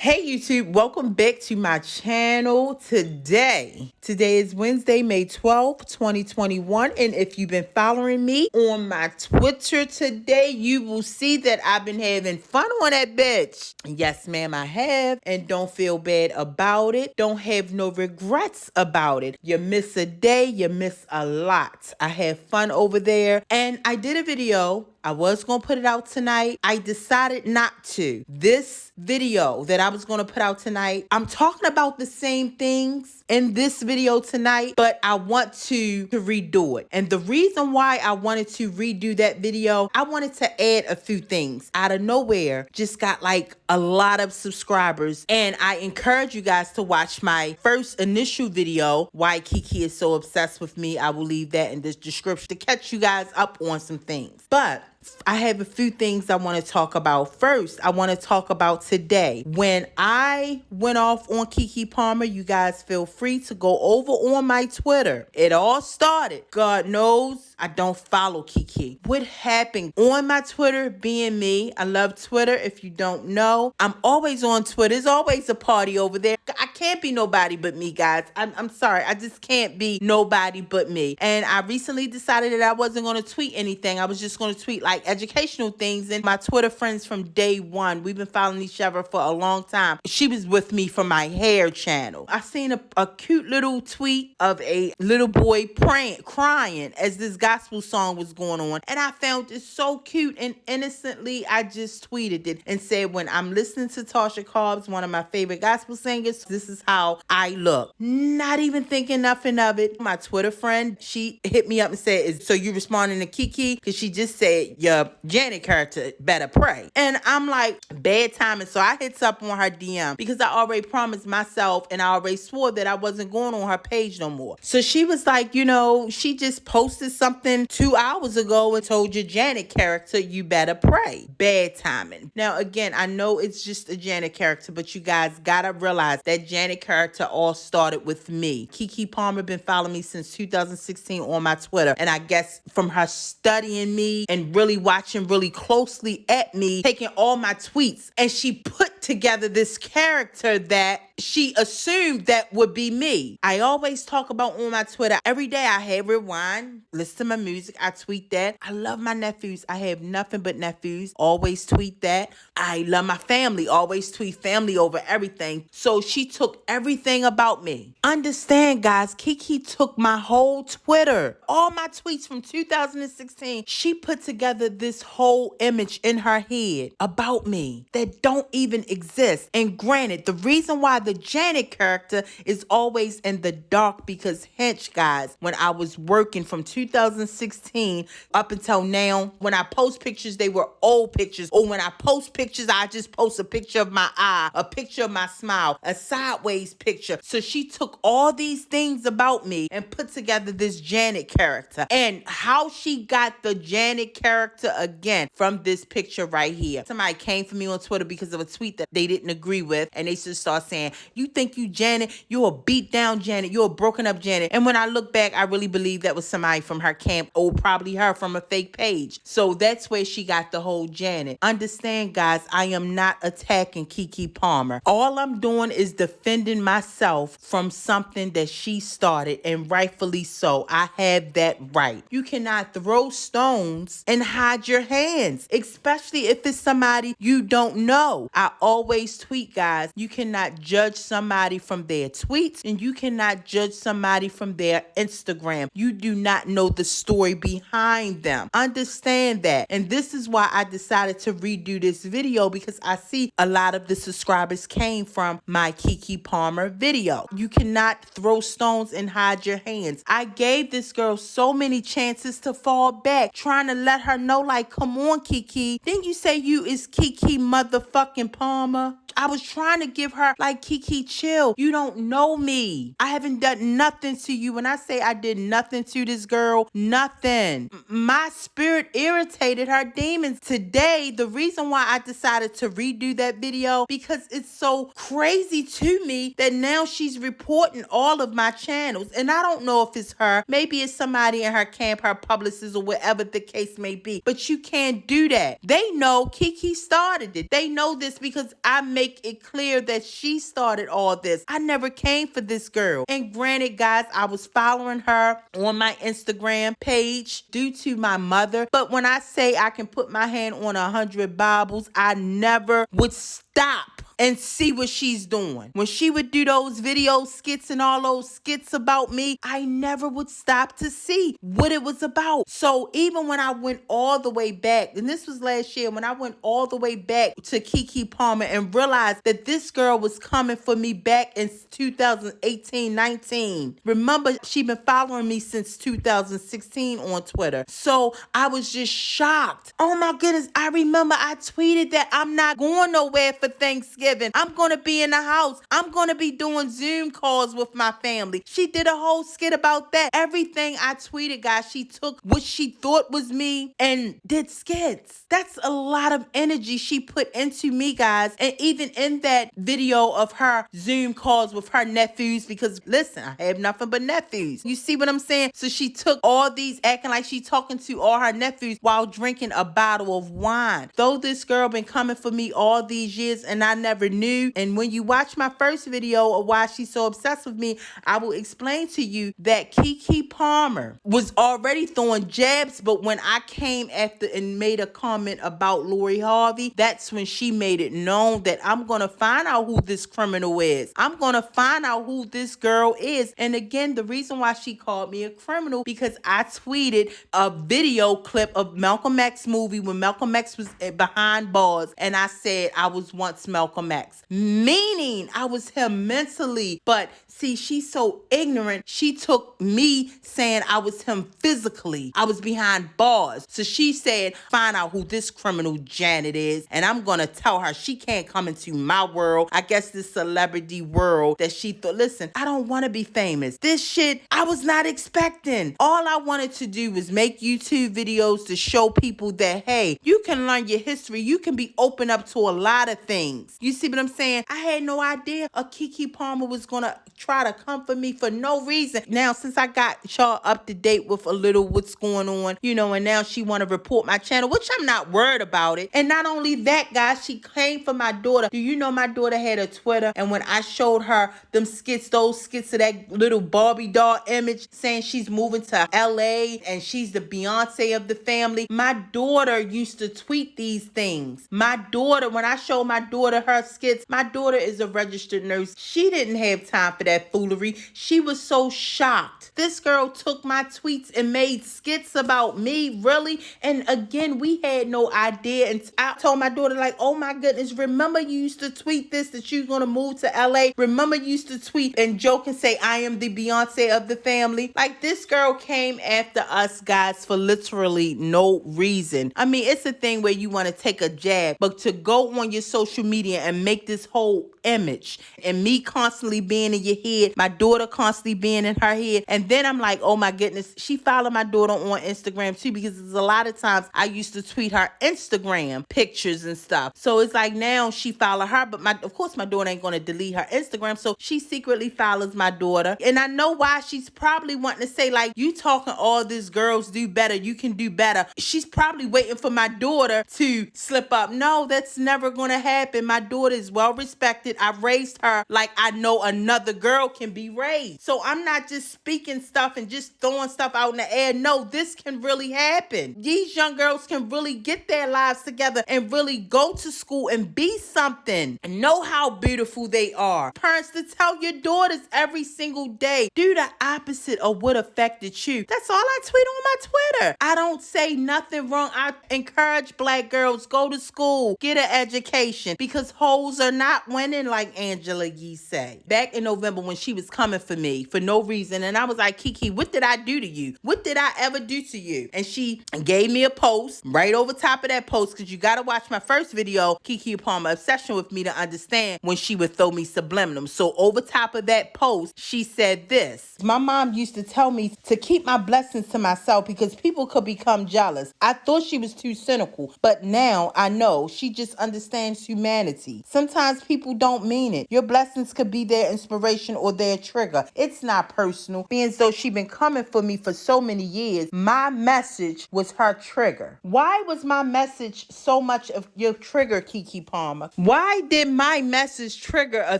Hey YouTube, welcome back to my channel today. Today is Wednesday, May 12th, 2021. And if you've been following me on my Twitter today, you will see that I've been having fun on that bitch. Yes, ma'am, I have. And don't feel bad about it. Don't have no regrets about it. You miss a day, you miss a lot. I have fun over there. And I did a video. I was going to put it out tonight. I decided not to. This video that I was going to put out tonight, I'm talking about the same things in this video tonight, but I want to redo it. And the reason why I wanted to redo that video, I wanted to add a few things. Out of nowhere, just got like a lot of subscribers. And I encourage you guys to watch my first initial video, Why Keke is So Obsessed with Me. I will leave that in the description to catch you guys up on some things. But I have a few things I want to talk about. First, I want to talk about today. When I went off on Keke Palmer, you guys feel free to go over on my Twitter. It all started. God knows I don't follow Keke. What happened on my Twitter being me? I love Twitter. If you don't know, I'm always on Twitter. There's always a party over there. I can't be nobody but me, guys. I'm sorry. I just can't be nobody but me. And I recently decided that I wasn't going to tweet anything. I was just going to tweet like educational things. And my Twitter friends from day one, we've been following each other for a long time. She was with me for my hair channel. I seen a cute little tweet of a little boy crying as this gospel song was going on. And I found it so cute, and innocently, I just tweeted it and said, when I'm listening to Tasha Cobbs, one of my favorite gospel singers, this is how I look. Not even thinking nothing of it. My Twitter friend, she hit me up and said, so you responding to Keke? Because she just said, your Janet character better pray. And I'm like, bad timing. So I hits up on her DM because I already promised myself and I already swore that I wasn't going on her page no more. So she was like, you know, she just posted something 2 hours ago and told your Janet character, you better pray. Bad timing. Now, again, I know it's just a Janet character, but you guys gotta realize that Janet character all started with me. Keke Palmer been following me since 2016 on my Twitter. And I guess from her studying me and really watching really closely at me, taking all my tweets, and she put together this character that she assumed that would be me. I always talk about on my Twitter, every day I have rewind, listen to my music, I tweet that. I love my nephews. I have nothing but nephews. Always tweet that. I love my family. Always tweet family over everything. So she took everything about me. Understand, guys, Keke took my whole Twitter, all my tweets from 2016. She put together this whole image in her head about me that don't even exist. And granted, the reason why the Janet character is always in the dark, because hench, guys, when I was working from 2016 up until now, when I post pictures, they were old pictures. Or when I post pictures, I just post a picture of my eye, a picture of my smile, a sideways picture. So she took all these things about me and put together this Janet character. And how she got the Janet character again from this picture right here. Somebody came for me on Twitter because of a tweet that they didn't agree with, and they just start saying, you think you Janet, you're a beat down Janet, you're a broken up Janet. And when I look back, I really believe that was somebody from her camp, or probably her from a fake page. So that's where she got the whole Janet. Understand, guys, I am not attacking Keke Palmer. All I'm doing is defending myself from something that she started, and rightfully so. I have that right. You cannot throw stones and hide your hands, especially if it's somebody you don't know. I always tweet, guys, you cannot judge somebody from their tweets, and you cannot judge somebody from their Instagram. You do not know the story behind them. Understand that. And this is why I decided to redo this video, because I see a lot of the subscribers came from my Keke Palmer video. You cannot throw stones and hide your hands. I gave this girl so many chances to fall back, trying to let her know, like, come on, Keke. Didn't you say you is Keke motherfucking Palmer? I was trying to give her, like, Keke, chill. You don't know me. I haven't done nothing to you. When I say I did nothing to this girl, nothing. My spirit irritated her demons. Today, the reason why I decided to redo that video, because it's so crazy to me that now she's reporting all of my channels. And I don't know if it's her. Maybe it's somebody in her camp, her publicist, or whatever the case may be. But you can't do that. They know Keke started it. They know this because I make make it clear that she started all this. I never came for this girl. And granted, guys, I was following her on my Instagram page due to my mother. But when I say I can put my hand on 100 Bibles, I never would stop and see what she's doing. When she would do those video skits and all those skits about me, I never would stop to see what it was about. So even when I went all the way back, and this was last year, when I went all the way back to Keke Palmer and realized that this girl was coming for me back in 2018-19. Remember, she been following me since 2016 on Twitter. So I was just shocked. Oh my goodness, I remember I tweeted that I'm not going nowhere for Thanksgiving. I'm going to be in the house. I'm going to be doing Zoom calls with my family. She did a whole skit about that. Everything I tweeted, guys, she took what she thought was me and did skits. That's a lot of energy she put into me, guys. And even in that video of her Zoom calls with her nephews, because listen, I have nothing but nephews. You see what I'm saying? So she took all these acting like she talking to all her nephews while drinking a bottle of wine. Though this girl been coming for me all these years and I never knew. And when you watch my first video of why she's so obsessed with me, I will explain to you that Keke Palmer was already throwing jabs, but when I came after and made a comment about Lori Harvey, that's when she made it known that I'm going to find out who this criminal is. I'm going to find out who this girl is. And again, the reason why she called me a criminal, because I tweeted a video clip of Malcolm X movie when Malcolm X was behind bars, and I said I was once Malcolm X, meaning I was him mentally. But see, she's so ignorant. She took me saying I was him physically. I was behind bars. So she said, find out who this criminal Janet is, and I'm going to tell her she can't come into my world. I guess this celebrity world that she thought, listen, I don't want to be famous. This shit, I was not expecting. All I wanted to do was make YouTube videos to show people that, hey, you can learn your history. You can be open up to a lot of things. You see what I'm saying? I had no idea a Keke Palmer was going to try to come for me for no reason. Now, since I got y'all up to date with a little what's going on, and now she want to report my channel, which I'm not worried about it. And not only that, guys, she came for my daughter. Do you know my daughter had a Twitter? And when I showed her them skits, those skits of that little Barbie doll image saying she's moving to LA and she's the Beyonce of the family, my daughter used to tweet these things. My daughter, when I showed my daughter her skits, my daughter is a registered nurse. She didn't have time for that foolery. She was so shocked. This girl took my tweets and made skits about me, really? And again, we had no idea. And I told my daughter, like, oh my goodness, remember you used to tweet this, that you was going to move to LA? Remember you used to tweet and joke and say, I am the Beyonce of the family? Like, this girl came after us, guys, for literally no reason. I mean, it's a thing where you want to take a jab, but to go on your social media and make this whole image and me constantly being in your head, my daughter constantly being in her head. And then I'm like, oh my goodness, she followed my daughter on Instagram too, because there's a lot of times I used to tweet her Instagram pictures and stuff. So it's like now she follow her, but of course my daughter ain't going to delete her Instagram. So she secretly follows my daughter. And I know why. She's probably wanting to say, like, you talking all this girls do better, you can do better. She's probably waiting for my daughter to slip up. No, that's never going to happen. My daughter is well respected. I raised her like I know another girl can be raised. So I'm not just speaking stuff and just throwing stuff out in the air. No, this can really happen. These young girls can really get their lives together and really go to school and be something and know how beautiful they are. Parents, to tell your daughters every single day, do the opposite of what affected you. That's all I tweet on my Twitter. I don't say nothing wrong. I encourage black girls, go to school, get an education, because hoes are not winning, like Angela Yee say. Back in November when she was coming for me for no reason, and I was like, Keke, what did I do to you? What did I ever do to you? And she gave me a post right over top of that post, because you got to watch my first video, Keke Palmer Obsession with Me, to understand when she would throw me subliminals. So over top of that post, she said this. My mom used to tell me to keep my blessings to myself because people could become jealous. I thought she was too cynical, but now I know she just understands humanity. Sometimes people don't mean it. Your blessings could be their inspiration situation or their trigger. It's not personal. Being as though she been coming for me for so many years, my message was her trigger. Why was my message so much of your trigger, Keke Palmer? Why did my message trigger a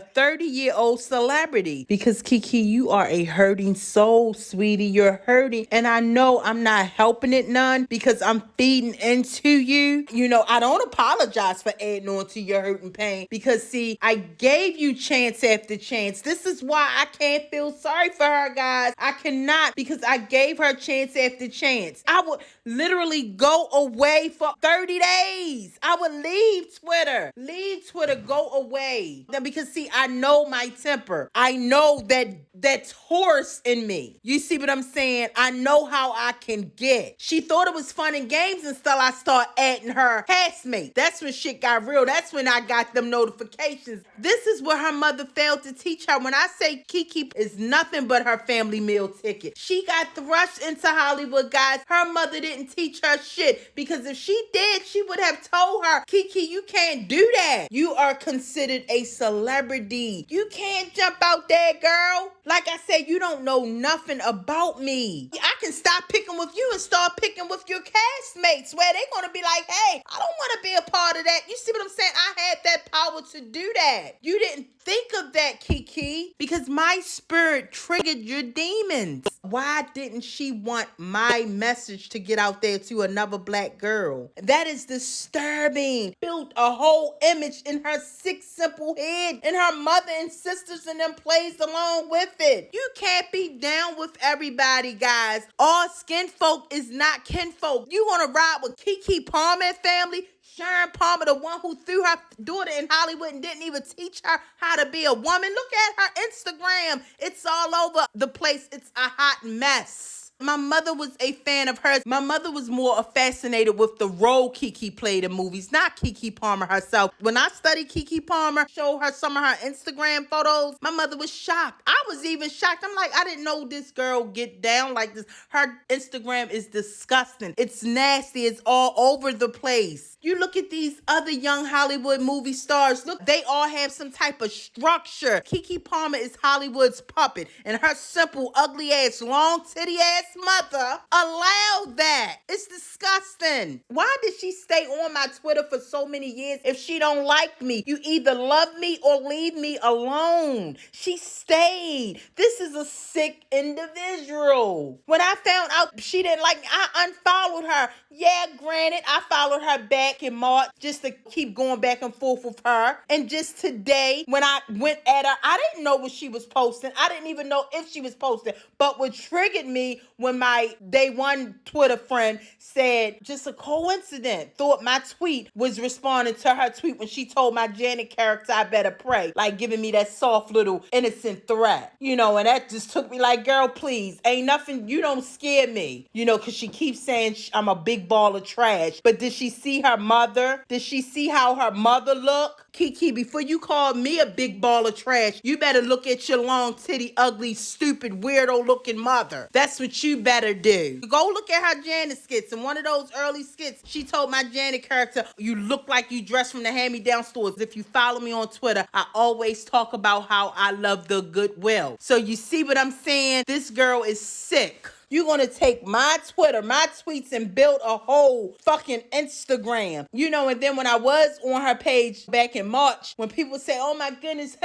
30-year-old celebrity? Because Keke, you are a hurting soul, sweetie. You're hurting. And I know I'm not helping it none because I'm feeding into you. You know, I don't apologize for adding on to your hurt and pain because, see, I gave you chance after chance. This is why I can't feel sorry for her, guys. I cannot, because I gave her chance after chance. I would literally go away for 30 days. I would leave Twitter, go away. Because, see, I know my temper. I know that's horse in me. You see what I'm saying? I know how I can get. She thought it was fun and games until I start adding her castmate. That's when shit got real. That's when I got them notifications. This is what her mother failed to teach her. When I say Keke is nothing but her family meal ticket. She got thrust into Hollywood, guys. Her mother didn't teach her shit, because if she did, she would have told her, Keke, you can't do that. You are considered a celebrity. You can't jump out there, girl. Like I said, you don't know nothing about me. I can stop picking with you and start picking with your castmates, where they gonna be like, hey, I don't want to be a part of that. You see what I'm saying? I had that power to do that. You didn't think of that, Keke, because my spirit triggered your demons. Why didn't she want my message to get out there to another black girl? That is disturbing. Built a whole image in her sick, simple head, and her mother and sisters and them plays along with it. You can't be down with everybody, guys. All skin folk is not kinfolk. You want to ride with Keke Palmer and family? Sharon Palmer, the one who threw her daughter in Hollywood and didn't even teach her how to be a woman. Look at her Instagram. It's all over the place. It's a hot mess. My mother was a fan of hers. My mother was more fascinated with the role Keke played in movies, not Keke Palmer herself. When I studied Keke Palmer, showed her some of her Instagram photos, my mother was shocked. I was even shocked. I'm like, I didn't know this girl get down like this. Her Instagram is disgusting. It's nasty. It's all over the place. You look at these other young Hollywood movie stars. Look, they all have some type of structure. Keke Palmer is Hollywood's puppet, and her simple, ugly ass, long titty ass mother allowed that. It's disgusting. Why did she stay on my Twitter for so many years if she don't like me? You either love me or leave me alone. She stayed. This is a sick individual. When I found out she didn't like me, I unfollowed her. Yeah, granted, I followed her back in March just to keep going back and forth with her. And just today, when I went at her, I didn't know what she was posting. I didn't even know if she was posting. But what triggered me when my day one Twitter friend said, just a coincidence, thought my tweet was responding to her tweet when she told my Janet character, I better pray, like giving me that soft little innocent threat, you know, and that just took me like, girl, please, ain't nothing, you don't scare me, you know, because she keeps saying I'm a big ball of trash. But did she see her mother? Did she see how her mother looked? Keke, before you call me a big ball of trash, you better look at your long titty, ugly, stupid, weirdo looking mother. That's what you better do. Go look at her Janet skits. In one of those early skits, she told my Janet character, you look like you dressed from the hand-me-down stores. If you follow me on Twitter, I always talk about how I love the goodwill. So you see what I'm saying? This girl is sick. You're going to take my Twitter, my tweets, and build a whole fucking Instagram. You know, and then when I was on her page back in March, when people say, oh my goodness,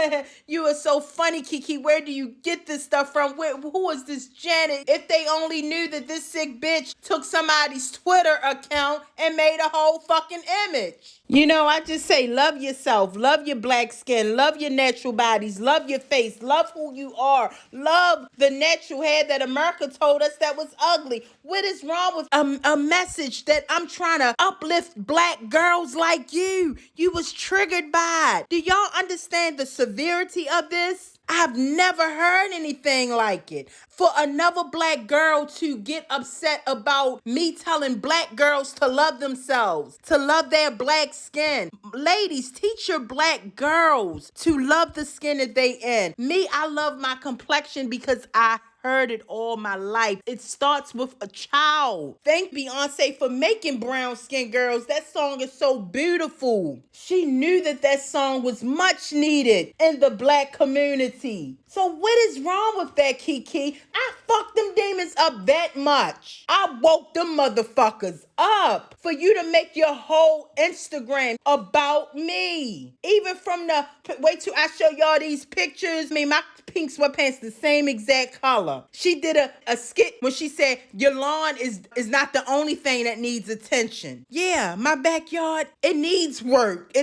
you are so funny, Keke. Where do you get this stuff from? Who is this Janet? If they only knew that this sick bitch took somebody's Twitter account and made a whole fucking image. You know, I just say, love yourself, love your black skin, love your natural bodies, love your face, love who you are, love the natural hair that America told us that was ugly. What is wrong with a message that I'm trying to uplift black girls like you? You was triggered by it. Do y'all understand the severity of this? I've never heard anything like it. For another black girl to get upset about me telling black girls to love themselves, to love their black skin. Ladies, teach your black girls to love the skin that they in. Me, I love my complexion because I heard it all my life. It starts with a child. Thank Beyonce for making Brown Skin Girls. That song is so beautiful. She knew that that song was much needed in the black community. So what is wrong with that, Keke? I fucked them demons up that much. I woke them motherfuckers up for you to make your whole Instagram about me. Even from the, wait till I show y'all these pictures. I mean, my pink sweatpants the same exact color. She did a skit when she said, your lawn is not the only thing that needs attention. Yeah, my backyard, it needs work.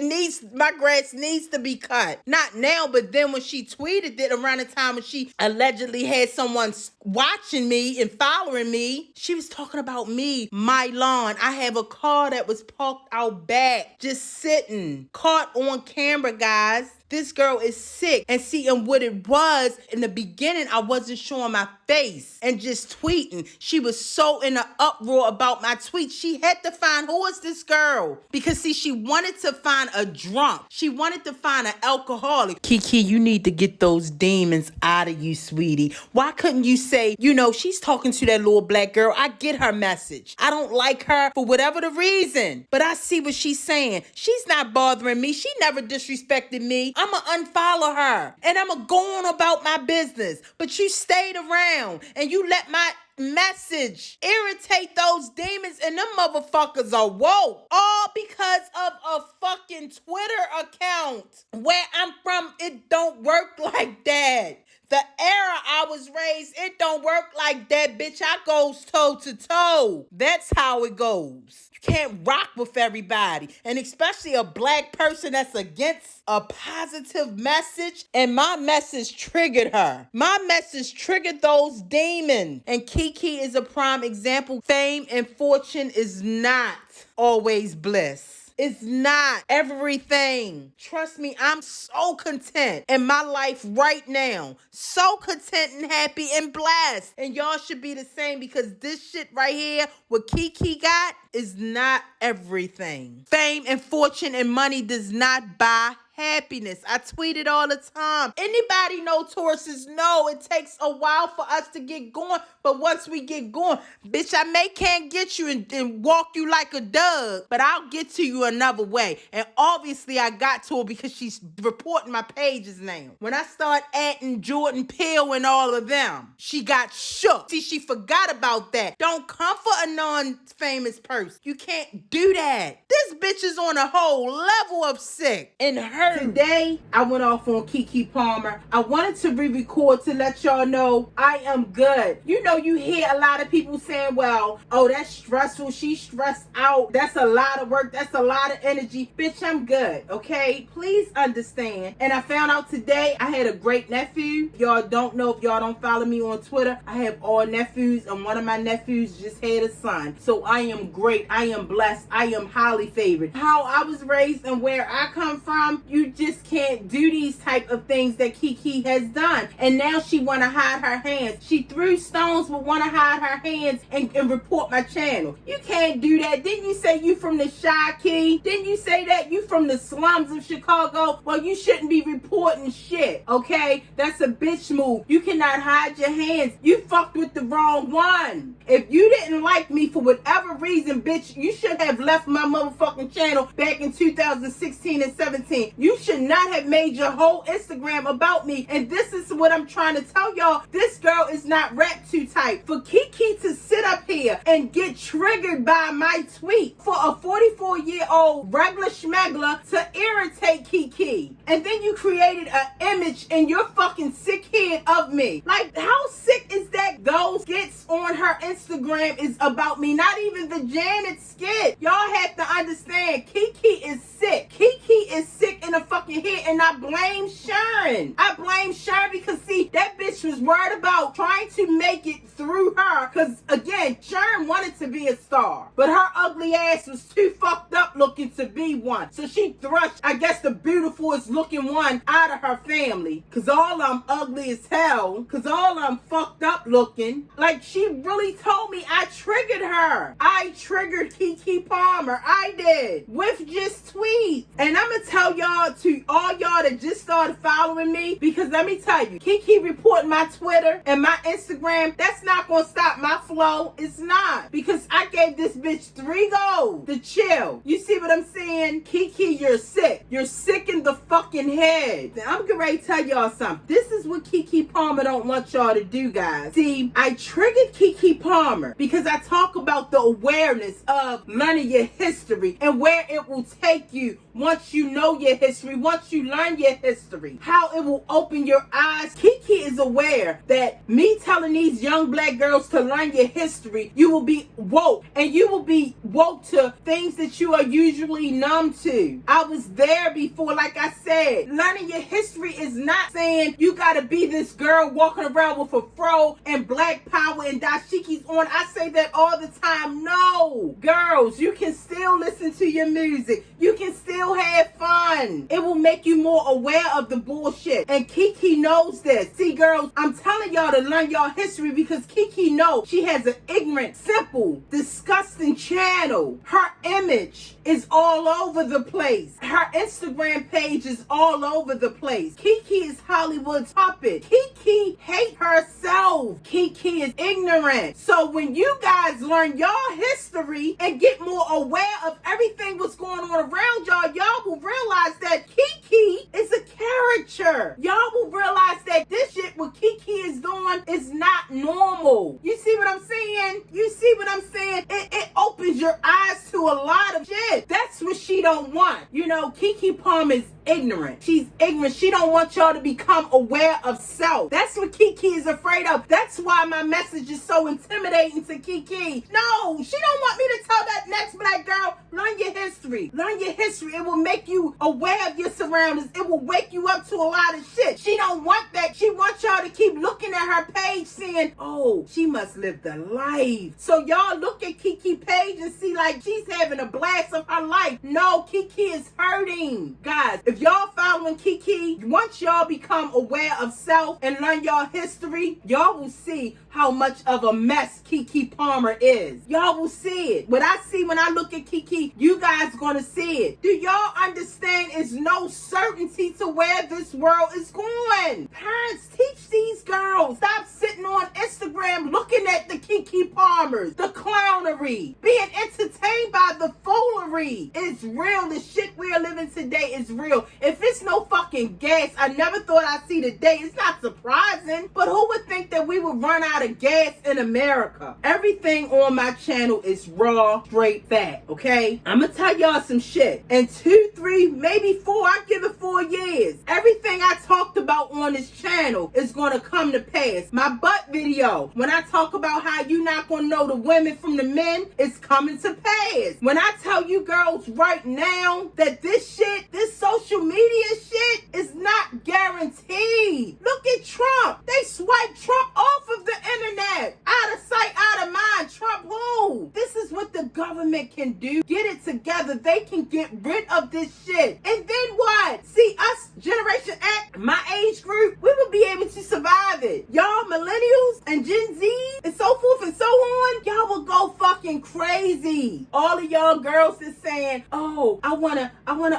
My grass needs to be cut. Not now, but then when she tweeted it around the time when she allegedly had someone watching me and following me, she was talking about me, my lawn. I have a car that was parked out back, just sitting, caught on camera, guys. This girl is sick. And see, and what it was, in the beginning, I wasn't showing my face and just tweeting. She was so in an uproar about my tweet. She had to find, who is this girl? Because see, she wanted to find a drunk. She wanted to find an alcoholic. Keke, you need to get those demons out of you, sweetie. Why couldn't you say, she's talking to that little black girl. I get her message. I don't like her for whatever the reason, but I see what she's saying. She's not bothering me. She never disrespected me. I'm going to unfollow her and I'm going to go on about my business. But you stayed around and you let my message irritate those demons, and them motherfuckers are woke. All because of a fucking Twitter account. Where I'm from, it don't work like that. The era I was raised, it don't work like that, bitch. I goes toe to toe. That's how it goes. You can't rock with everybody. And especially a black person that's against a positive message. And my message triggered her. My message triggered those demons. And Keke is a prime example. Fame and fortune is not always bliss. It's not everything. Trust me, I'm so content in my life right now. So content and happy and blessed. And y'all should be the same, because this shit right here, what Keke got, is not everything. Fame and fortune and money does not buy happiness. I tweet it all the time. Anybody know Tauruses know it takes a while for us to get going, but once we get going, bitch, I can't get you and walk you like a dog, but I'll get to you another way. And obviously I got to her because she's reporting my pages now. When I start adding Jordan Peele and all of them, she got shook. See, she forgot about that. Don't come for a non-famous person. You can't do that. This bitch is on a whole level of sick. And today, I went off on Keke Palmer. I wanted to re-record to let y'all know I am good. You hear a lot of people saying, well, oh, that's stressful. She's stressed out. That's a lot of work. That's a lot of energy. Bitch, I'm good, okay? Please understand. And I found out today I had a great nephew. Y'all don't know, if y'all don't follow me on Twitter, I have all nephews, and one of my nephews just had a son. So I am great. I am blessed. I am highly favored. How I was raised and where I come from, you just can't do these type of things that Keke has done. And now she want to hide her hands. She threw stones but want to hide her hands and report my channel. You can't do that. Didn't you say you from the Shy Key? Didn't you say that you from the slums of Chicago? Well, you shouldn't be reporting shit, okay? That's a bitch move. You cannot hide your hands. You fucked with the wrong one. If you didn't like me for whatever reason, bitch, you should have left my motherfucking channel back in 2016 and 17. You should not have made your whole Instagram about me. And this is what I'm trying to tell y'all. This girl is not rap too tight. For Keke to sit up here and get triggered by my tweet, for a 44-year-old regular schmegler to irritate Keke. And then you created an image in your fucking sick head of me. Like, how sick is that? Those skits on her Instagram is about me. Not even the Janet skit. Y'all have to understand, Keke is sick. Keke is sick in the fucking head, and I blame Sharon. I blame Sharon because, see, that bitch was worried about trying to make it through her, because, again, Sharon wanted to be a star, but her ugly ass was too fucked up looking to be one. So she thrust, I guess, the beautifulest looking one out of her family, because all of them ugly as hell, because all of them fucked up looking. Like, she she really told me I triggered her. I triggered Keke Palmer. I did. With just tweets. And I'm going to tell y'all, to all y'all that just started following me, because let me tell you, Keke reporting my Twitter and my Instagram, that's not going to stop my flow. It's not. Because I gave this bitch 3 goals to chill. You see what I'm saying? Keke, you're sick. You're sick in the fucking head. Now, I'm getting ready to tell y'all something. This is what Keke Palmer don't want y'all to do, guys. See, I triggered Keke Palmer because I talk about the awareness of learning your history and where it will take you once you know your history, once you learn your history, how it will open your eyes. Keke is aware that me telling these young black girls to learn your history, you will be woke, and you will be woke to things that you are usually numb to. I was there before. Like I said, learning your history is not saying you gotta be this girl walking around with a fro and black power and dashikis on. I say that all the time. No, girls, you can still listen to your music. You can still have fun. It will make you more aware of the bullshit. And Keke knows this. See, girls, I'm telling y'all to learn y'all history because Keke knows she has an ignorant, simple, disgusting channel. Her image is all over the place. Her Instagram page is all over the place. Keke is Hollywood's puppet. Keke hates herself. Keke is ignorant. So when you guys learn y'all history and get more aware of everything what's going on around y'all, y'all will realize that Keke is a character. Y'all will realize that this shit what Keke is doing is not normal. You see what I'm saying? You see what I'm saying? It opens your eyes to a lot of shit. That's what she don't want. You know, Keke Palmer is ignorant. She's ignorant. She don't want y'all to become aware of self. That's what Keke is afraid of. That's why my message is so intimidating to Keke. No, she don't want me to tell that next black girl, learn your history. Learn your history. It will make you aware of your surroundings. It will wake you up to a lot of shit. She don't want that. She wants y'all to keep looking at her page saying, oh, she must live the life. So y'all look at Keke page and see like she's having a blast of her life. No, Keke is hurting. Guys, if y'all following Keke, once y'all become aware of self and learn y'all history, y'all will see how much of a mess Keke Palmer is. Y'all will see it. What I see when I look at Keke, you guys gonna see it. Do y'all understand it's no certainty to where this world is going? Parents, teach these girls. Stop sitting on Instagram looking at the Keke Palmers, the clownery, being entertained by the foolery. It's real. The shit we're living today is real. If it's no fucking gas, I never thought I'd see the day. It's not surprising, but who would think that we would run out of gas in America? Everything on my channel is raw, straight fact, okay? I'm gonna tell y'all some shit. In 2, 3, maybe 4, I give it 4 years, everything I talked about on this channel is gonna come to pass. My butt video, when I talk about how you not gonna know the women from the men, it's coming to pass. When I tell you girls right now that this shit, this social media shit is not guaranteed. Look at Trump. They swiped Trump off of the internet. Out of sight, out of mind. Trump who? This is what the government can do. Get it together. They can get rid of this shit. And then what? See, us, Generation X, my age group, we will be able to survive it. Y'all millennials and Gen Z and so forth and so on, y'all will go fucking crazy. All of y'all girls is saying, oh, I wanna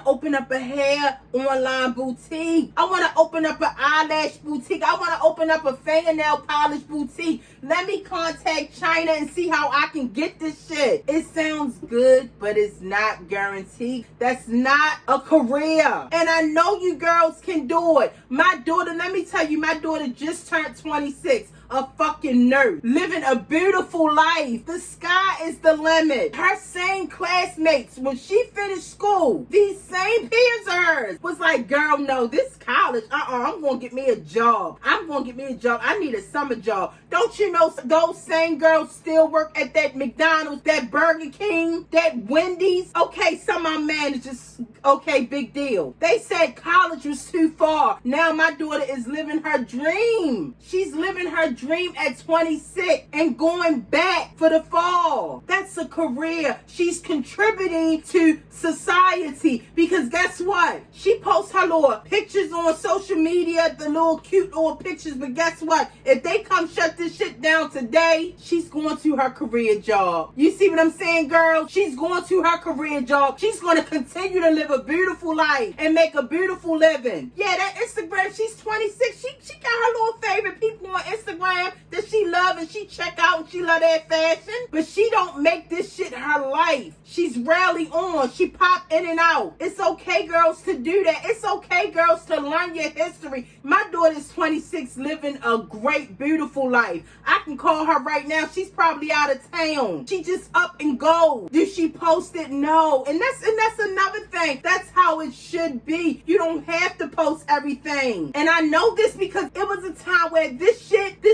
open up a hair online boutique. I wanna open up an eyelash boutique. I wanna open up a fingernail polish boutique. Let me contact China and see how I can get this shit. It sounds good, but it's not guaranteed. That's not a career. And I know you girls can do it. My daughter, let me tell you, my daughter just turned 26. A fucking nerd, living a beautiful life. The sky is the limit. Her same classmates, when she finished school, these same peers of hers was like, girl, no, this college, I'm gonna get me a job. I need a summer job. Don't you know those same girls still work at that McDonald's, that Burger King, that Wendy's? Okay, some of my managers, okay, big deal. They said college was too far. Now my daughter is living her dream. She's living her dream at 26 and going back for the fall. That's a career. She's contributing to society. crazy because guess what? She posts her little pictures on social media, the little cute little pictures, but guess what? If they come shut this shit down today, she's going to her career job. You see what I'm saying, girl? She's going to her career job. She's going to continue to live a beautiful life and make a beautiful living. Yeah, that Instagram, she's 26. She got her little favorite people on Instagram that she love and she check out and she love their fashion, but she don't make this shit her life. She's rarely on. She pop in and out. It's okay, girls, to do that. It's okay, girls, to learn your history. My daughter's 26, living a great, beautiful life. I can call her right now. She's probably out of town. She just up and go. Did she post it? No. And that's another thing. That's how it should be. You don't have to post everything. And I know this because it was a time where this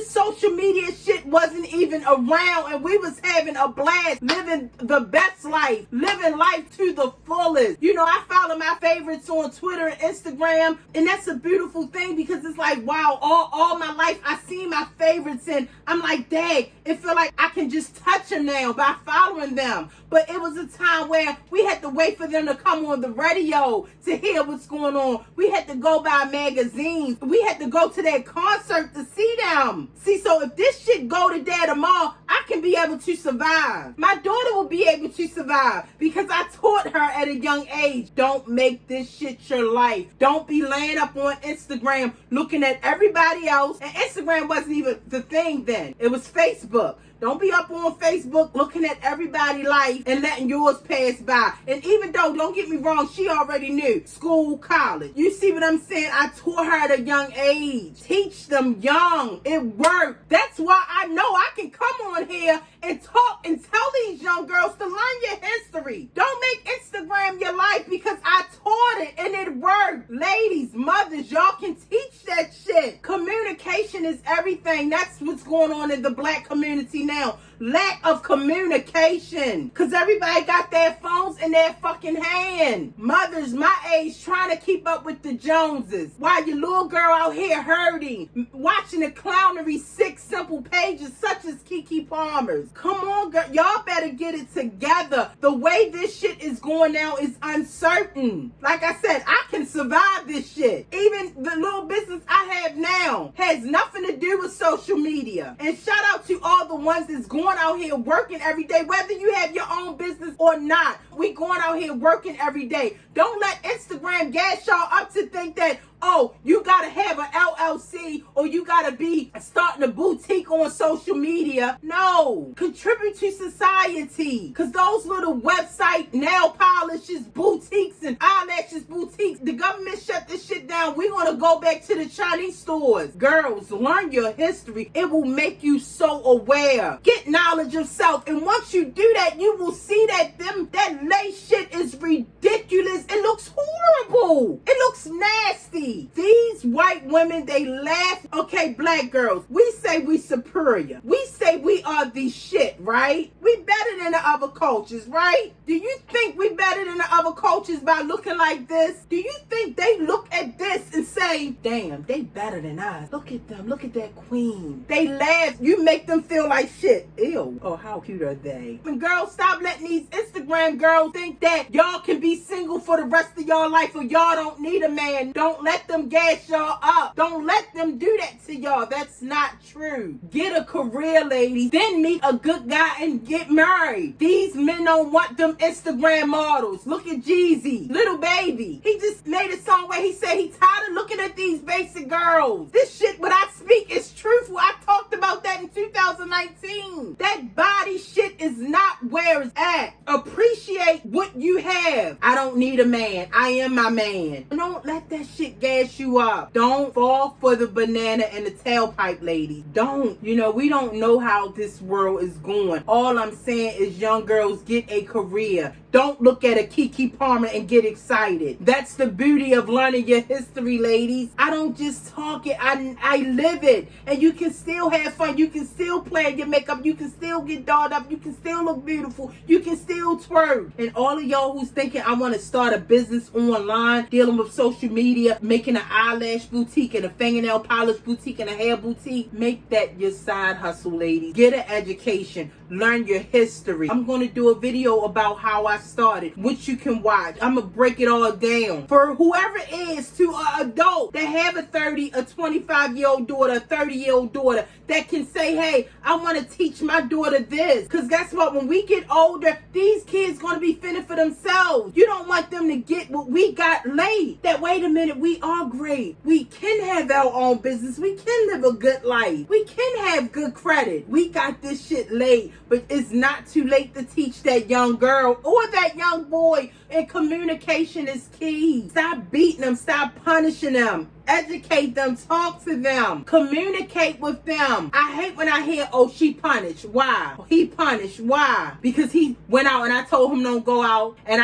social media shit wasn't even around and we was having a blast, living the best life, living life to the fullest. You know, I follow my favorites on Twitter and Instagram, and that's a beautiful thing because it's like, wow, all my life I see my favorites and I'm like, dang, it feel like I can just touch them now by following them. But it was a time where we had to wait for them to come on the radio to hear what's going on. We had to go by magazines. We had to go to their concert to see them. See, so if this shit go today tomorrow, I can be able to survive. My daughter will be able to survive because I taught her at a young age, don't make this shit your life. Don't be laying up on Instagram looking at everybody else. And Instagram wasn't even the thing then. It was Facebook. Don't be up on Facebook looking at everybody's life and letting yours pass by. And even though, don't get me wrong, she already knew school, college. You see what I'm saying? I taught her at a young age. Teach them young. It worked. That's why I know I can come on here and talk and tell these young girls to learn your history. Don't make Instagram your life because I taught it and it worked. Ladies, mothers, y'all can teach that shit. Communication is everything. That's what's going on in the black community now. Lack of communication. Because everybody got their phones in their fucking hand. Mothers my age trying to keep up with the Joneses. While your little girl out here hurting. Watching the clownery 6 simple pages such as Keke Palmer's. Come on, girl. Y'all better get it together. The way this shit is going now is uncertain. Like I said, I can survive this shit. Even the little business I have now has nothing to do with social media. And shout out to all the ones that's going out here working every day, whether you have your own business or not. We going out here working every day. Don't let Instagram gas y'all up to think that, oh, you got to have an LLC or you got to be starting a boutique on social media. No. Contribute to society. Because those little website nail polishes, boutiques, and eyelashes boutiques, the government shut this shit down. We're going to go back to the Chinese stores. Girls, learn your history. It will make you so aware. Get knowledge of self. And once you do that, you will see that that lace shit is ridiculous. It looks horrible. It looks nasty. These white women, they laugh. Okay, black girls, we say we superior. We say we are the shit, right? We better than the other cultures, right? Do you think we better than the other cultures by looking like this? Do you think they look at this and say, damn, they better than us? Look at them. Look at that queen. They laugh. You make them feel like shit. Ew. Oh, how cute are they? And girls, stop letting these Instagram girls think that y'all can be single for the rest of y'all life or y'all don't need a man. Don't let them gas y'all up. Don't let them do that to y'all. That's not true. Get a career, ladies. Then meet a good guy and get married. These men don't want them Instagram models. Look at Jeezy, Little Baby. He just made a song where he said he tired of looking at these basic girls. This shit, what I speak is truthful. I talked about that in 2019. That body shit is not where it's at. Appreciate what you have. I don't need a man. I am my man. Don't let that shit gas you up. Don't fall for the banana and the tailpipe, ladies. Don't. You know, we don't know how this world is going. All I'm saying is young girls, get a career. Don't look at a Keke Palmer and get excited. That's the beauty of learning your history, ladies. I don't just talk it. I live it. And you can still have fun. You can still play your makeup. You can still get dolled up. You can still look beautiful. You can still twerk. And all of y'all who's thinking, I want to start a business online, dealing with social media, making an eyelash boutique and a fingernail polish boutique and a hair boutique, make that your side hustle, ladies. Get an education. learn your history. I'm going to do a video about how I started, which you can watch. I'm going to break it all down. For whoever it is, to an adult that have a 25-year-old daughter, a 30-year-old daughter, that can say, hey, I want to teach my daughter this. Because guess what? When we get older, these kids going to be fending for themselves. You don't want them to get what we got late. That, wait a minute, we are great. We can have our own business. We can live a good life. We can have good credit. We got this shit late. But it's not too late to teach that young girl or that young boy. And communication is key. Stop beating them. Stop punishing them. Educate them. Talk to them. Communicate with them. I hate when I hear, oh, she punished. Why? He punished. Why? Because he went out and I told him don't go out. And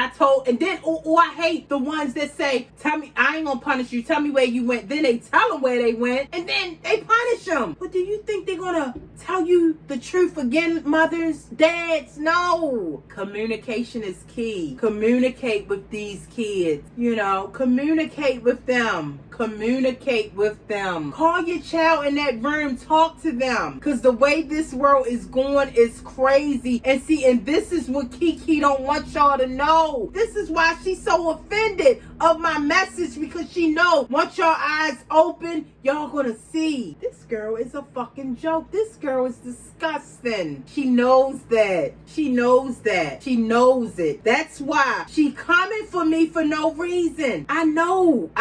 then I hate the ones that say, tell me, I ain't gonna punish you. Tell me where you went. Then they tell them where they went. And then they punish them. But do you think they're gonna tell you the truth again, mothers, dads? No. Communication is key. Communicate with these kids. Communicate with them. Communicate with them. Call your child in that room. Talk to them. Because the way this world is going is crazy. And this is what Keke don't want y'all to know. This is why she's so offended of my message. Because she know once your eyes open, y'all gonna see. This girl is a fucking joke. This girl is disgusting. She knows that. She knows that. She knows it. That's why she coming for me for no reason. I know.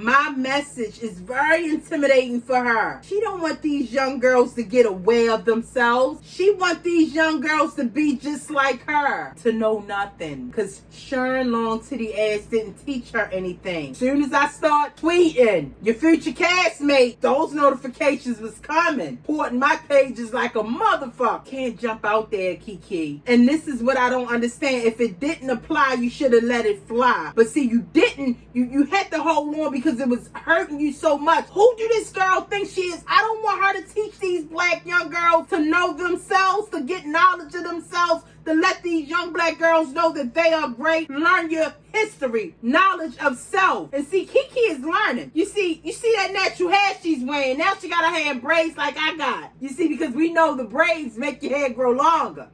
My message is very intimidating for her. She don't want these young girls to get aware of themselves. She want these young girls to be just like her, to know nothing. Because Sharon Long Titty ass didn't teach her anything. Soon as I start tweeting, your future castmate, those notifications was coming. Porting my pages like a motherfucker. Can't jump out there, Keke. And this is what I don't understand. If it didn't apply, you should have let it fly. But see, you didn't. You had to hold on because it was hurting you so much. Who do this girl think she is? I don't want her to teach these black young girls to know themselves, to get knowledge of themselves, to let these young black girls know that they are great. Learn your history, knowledge of self. And see, Keke is learning. You see that natural hair she's wearing. Now she got her hair in braids like I got. You see, because we know the braids make your hair grow longer.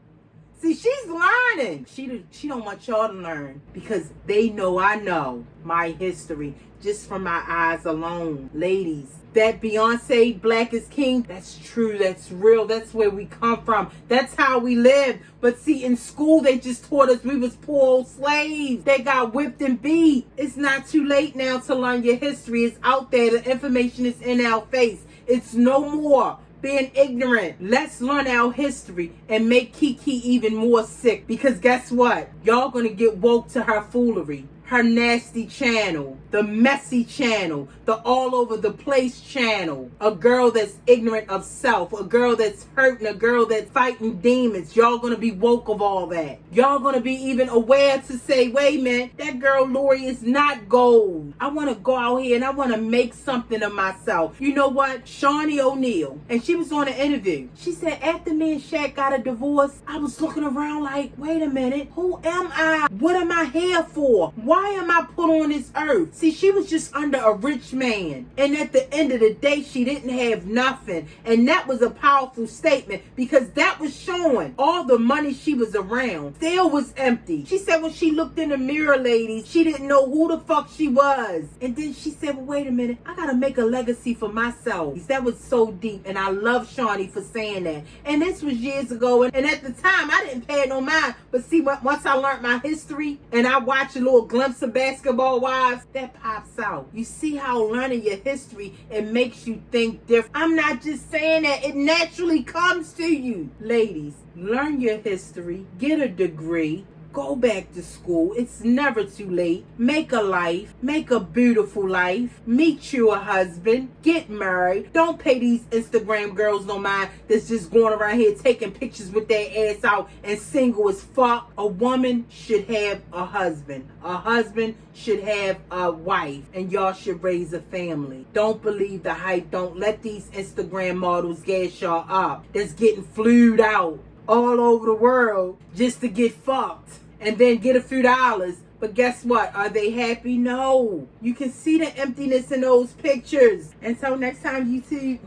See, she's learning. She don't want y'all to learn because they know I know my history just from my eyes alone. Ladies, that Beyonce Black is King, that's true, that's real, that's where we come from. That's how we live. But see, in school, they just taught us we was poor old slaves. They got whipped and beat. It's not too late now to learn your history. It's out there. The information is in our face. It's no more being ignorant. Let's learn our history and make Keke even more sick. Because guess what? Y'all gonna get woke to her foolery. Her nasty channel, the messy channel, the all over the place channel. A girl that's ignorant of self, a girl that's hurting, a girl that's fighting demons. Y'all gonna be woke of all that. Y'all gonna be even aware to say, wait a minute, that girl Lori is not gold. I wanna go out here and I wanna make something of myself. You know what? Shawnee O'Neal, and she was on an interview. She said, after me and Shaq got a divorce, I was looking around like, wait a minute, who am I? What am I here for? Why am I put on this earth? See, she was just under a rich man. And at the end of the day, she didn't have nothing. And that was a powerful statement because that was showing all the money she was around still was empty. She said when she looked in the mirror, ladies, she didn't know who the fuck she was. And then she said, well, wait a minute, I gotta make a legacy for myself. That was so deep. And I love Shawnee for saying that. And this was years ago. And at the time, I didn't pay no mind. But see, once I learned my history and I watched a little glimpse of Basketball Wives, that pops out. You see how learning your history, it makes you think different. I'm not just saying that. It naturally comes to you. Ladies, learn your history. Get a degree. Go back to school. It's never too late. Make a life. Make a beautiful life. Meet you a husband. Get married. Don't pay these Instagram girls no mind that's just going around here taking pictures with their ass out and single as fuck. A woman should have a husband. A husband should have a wife. And y'all should raise a family. Don't believe the hype. Don't let these Instagram models gas y'all up. That's getting flued out all over the world just to get fucked and then get a few dollars. But guess what? Are they happy? No. You can see the emptiness in those pictures. Until next time, YouTube.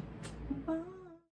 Bye.